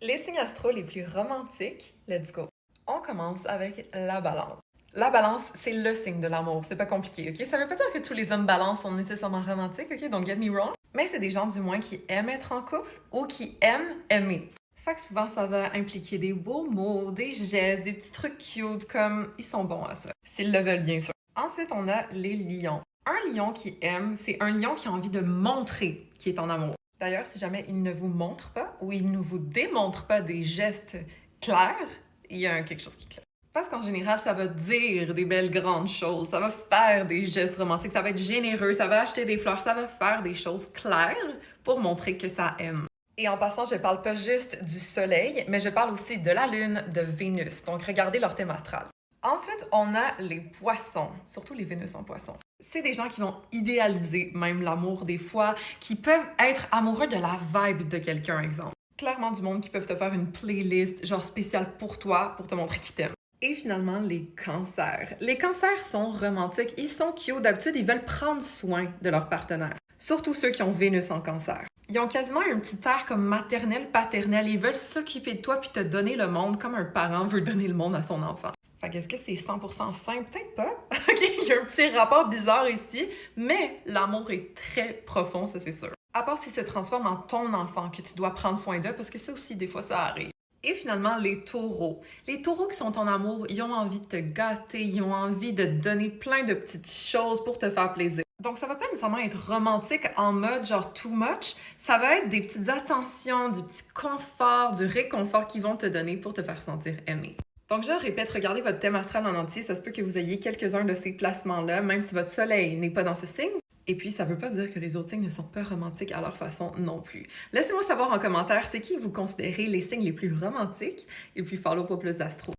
Les signes astro les plus romantiques, let's go. On commence avec la balance. La balance, c'est le signe de l'amour, c'est pas compliqué, ok? Ça veut pas dire que tous les hommes balance sont nécessairement romantiques, ok? Don't get me wrong. Mais c'est des gens du moins qui aiment être en couple ou qui aiment aimer. Fait que souvent, ça va impliquer des beaux mots, des gestes, des petits trucs cute, comme ils sont bons à ça. S'ils le veulent, bien sûr. Ensuite, on a les lions. Un lion qui aime, c'est un lion qui a envie de montrer qu'il est en amour. D'ailleurs, si jamais il ne vous montre pas ou il ne vous démontre pas des gestes clairs, il y a quelque chose qui cloche. Parce qu'en général, ça va dire des belles grandes choses, ça va faire des gestes romantiques, ça va être généreux, ça va acheter des fleurs, ça va faire des choses claires pour montrer que ça aime. Et en passant, je parle pas juste du soleil, mais je parle aussi de la lune, de Vénus. Donc, regardez leur thème astral. Ensuite, on a les poissons, surtout les Vénus en poisson. C'est des gens qui vont idéaliser même l'amour des fois, qui peuvent être amoureux de la vibe de quelqu'un, exemple. Clairement du monde qui peuvent te faire une playlist genre spéciale pour toi, pour te montrer qu'ils t'aiment. Et finalement, les cancers. Les cancers sont romantiques, ils sont cute, d'habitude ils veulent prendre soin de leur partenaire. Surtout ceux qui ont Vénus en cancer. Ils ont quasiment un petit air comme maternel, paternel, ils veulent s'occuper de toi puis te donner le monde comme un parent veut donner le monde à son enfant. Fait qu'est-ce que c'est 100% simple? Peut-être pas. OK, il y a un petit rapport bizarre ici, mais l'amour est très profond, ça c'est sûr. À part s'il se transforme en ton enfant, que tu dois prendre soin d'eux, parce que ça aussi, des fois, ça arrive. Et finalement, les taureaux. Les taureaux qui sont en amour, ils ont envie de te gâter, ils ont envie de te donner plein de petites choses pour te faire plaisir. Donc, ça va pas nécessairement être romantique en mode genre too much. Ça va être des petites attentions, du petit confort, du réconfort qu'ils vont te donner pour te faire sentir aimé. Donc, je répète, regardez votre thème astral en entier. Ça se peut que vous ayez quelques-uns de ces placements-là, même si votre soleil n'est pas dans ce signe. Et puis, ça veut pas dire que les autres signes ne sont pas romantiques à leur façon non plus. Laissez-moi savoir en commentaire c'est qui vous considérez les signes les plus romantiques. Et puis, follow pour plus d'astro.